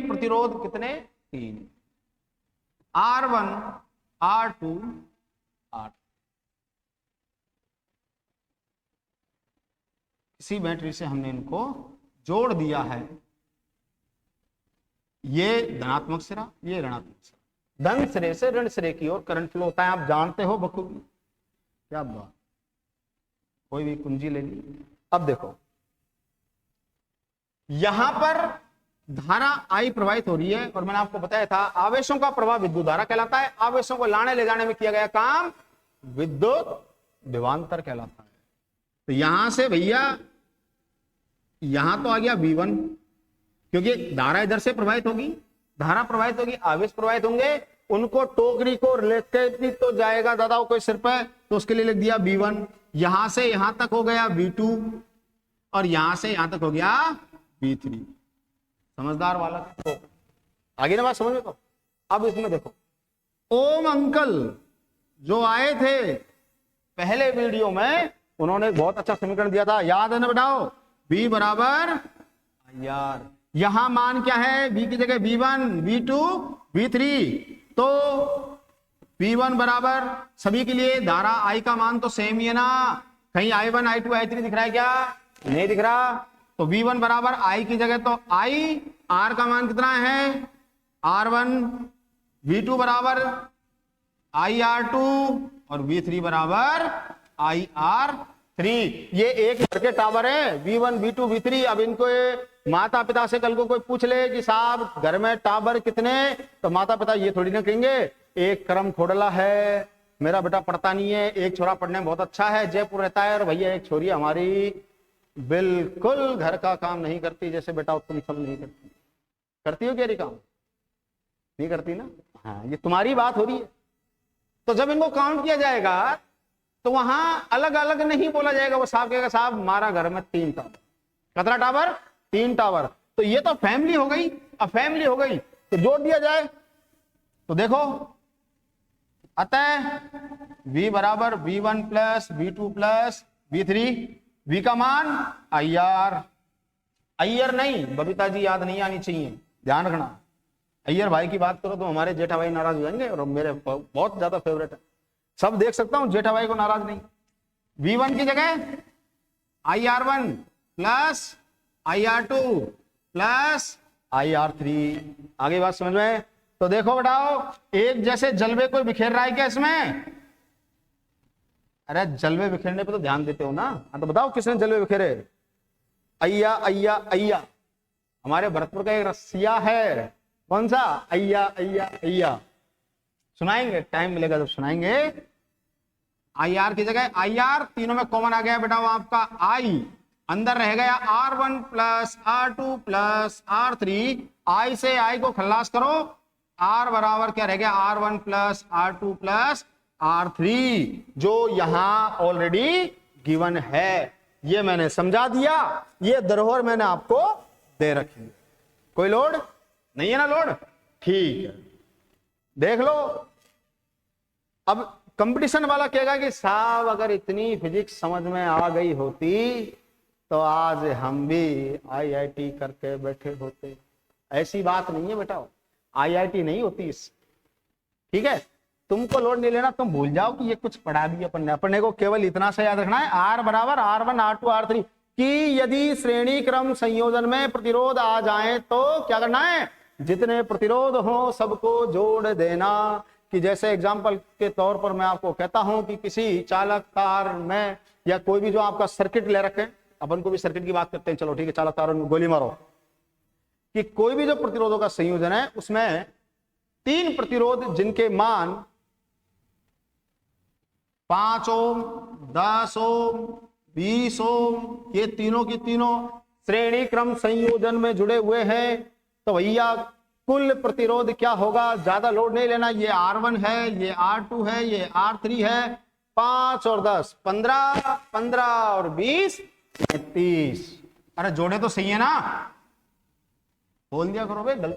प्रतिरोध कितने? 3, R1 R2 R। इसी बैटरी से हमने इनको जोड़ दिया है। ये धनात्मक सिरा, ये ऋणात्मक सिरा। धन सिरे से ऋण सिरे की ओर करंट फ्लो होता है, आप जानते हो बखूबी। क्या बात, कोई भी कुंजी ले ली। अब देखो यहां पर धारा I प्रवाहित हो रही है, और मैंने आपको बताया था आवेशों का प्रवाह विद्युत धारा कहलाता है। आवेशों को लाने ले जाने में किया गया काम विद्युत विभवांतर कहलाता है। तो यहां से भैया यहां तो आ गया V1, क्योंकि धारा इधर से प्रवाहित होगी, धारा प्रवाहित होगी, आवेश प्रवाहित होंगे, उनको टोकरी को लेके भी तो जाएगा दादा कोई सिर पे, तो उसके लिए लिख दिया V1। यहां से यहां तक हो गया V2, और यहां से यहां तक हो गया V3। समझदार वाला तो आगे ना बात समझ में। तो अब इसमें देखो, ओम अंकल जो आए थे पहले वीडियो में, उन्होंने बहुत अच्छा समीकरण दिया था, याद है ना बताओ? V बराबर IR। यहां मान क्या है? V की जगह V1 V2 V3। तो V1 बराबर सभी के लिए धारा I का मान तो सेम ही है ना, कहीं I1 I2 I3 दिख रहा है क्या? नहीं दिख रहा। तो V1 बराबर I की जगह तो I, R का मान कितना है? R1। V2 बराबर IR2 और V3 बराबर IR3। ये एक घर के टावर है, V1 V2 V3। अब इनको माता पिता से कल को कोई पूछ ले कि साहब घर में टावर कितने, तो माता पिता ये थोड़ी ना कहेंगे एक करम खोडला है, मेरा बेटा पढ़ता नहीं है, एक छोरा पढ़ने में बहुत अच्छा है, जयपुर रहता है, और भैया एक छोरी हमारी बिल्कुल घर का काम नहीं करती, जैसे बेटा तुम सब नहीं करती। करती हो क्या ये काम? नहीं करती ना। हाँ, ये तुम्हारी बात हो रही है। तो जब इनको काउंट किया जाएगा तो वहां अलग अलग नहीं बोला जाएगा। वो साहब कहेगा साहब हमारा घर में 3 टावर। कितना टावर? 3 टावर। तो ये तो फैमिली हो गई। अब फैमिली हो गई तो जोड़ दिया जाए। तो देखो, अतः V बराबर V1 plus V2 plus V3। V का मान IR। अय्यर नहीं, बबीता जी याद नहीं आनी चाहिए, ध्यान रखना। अय्यर भाई की बात करो तो हमारे जेठा भाई नाराज हो जाएंगे, और मेरे बहुत ज्यादा फेवरेट है, सब देख सकता हूं, जेठा भाई को नाराज नहीं। V1 की जगह IR1 plus IR2 plus IR3। आगे बात समझ में? तो देखो बताओ, एक जैसे जलवे कोई बिखेर रहा है क्या इसमें? अरे जलवे बिखेरने पे तो ध्यान देते हो ना। हाँ तो बताओ किसने जलवे बिखेरे? अय्या अय्या अय्या। हमारे भरतपुर का एक रसिया है, कौन सा? अय्या अय्या अय्या। सुनाएंगे, टाइम मिलेगा जब सुनाएंगे। IR की जगह IR, तीनों में कॉमन आ गया बेटा वो आपका I, अंदर रह गया R1 plus R2 plus R3। I से I को खल्लास करो, R बराबर क्या रह गया? R1 plus R2 plus R3, जो यहां ऑलरेडी गिवन है। ये मैंने समझा दिया, ये धरोहर मैंने आपको दे रखी। कोई लोड नहीं है ना? लोड ठीक है, देख लो। अब कंपटीशन वाला कहेगा कि साहब अगर इतनी फिजिक्स समझ में आ गई होती तो आज हम भी IIT करके बैठे होते। ऐसी बात नहीं है बेटा, IIT नहीं होती इस, ठीक है? तुमको लोड नहीं लेना, तुम भूल जाओ कि ये कुछ पढ़ा भी अपने को केवल इतना सा याद रखना है, R बराबर R1 R2 R3 कि यदि श्रेणी क्रम संयोजन में प्रतिरोध आ जाए तो क्या करना है? जितने प्रतिरोध हो सबको जोड़ देना। कि जैसे एग्जाम्पल के तौर पर मैं आपको कहता हूं कि किसी चालक तार में, या कोई भी जो आपका सर्किट ले रखे, अपन को भी सर्किट की बात करते हैं, चलो ठीक है, चालक तार में गोली मारो, कि कोई भी जो प्रतिरोधों का संयोजन है उसमें 3 प्रतिरोध जिनके मान 5 ओम 10 ओम 20 ओम, ये तीनों की तीनों श्रेणी क्रम संयोजन में जुड़े हुए हैं, तो भैया कुल प्रतिरोध क्या होगा? ज्यादा लोड नहीं लेना, ये R1 है, ये R2 है, ये R3 है, 5 और 10 15, 15 और 20 30। अरे जोड़े तो सही है ना? बोल दिया करो भाई।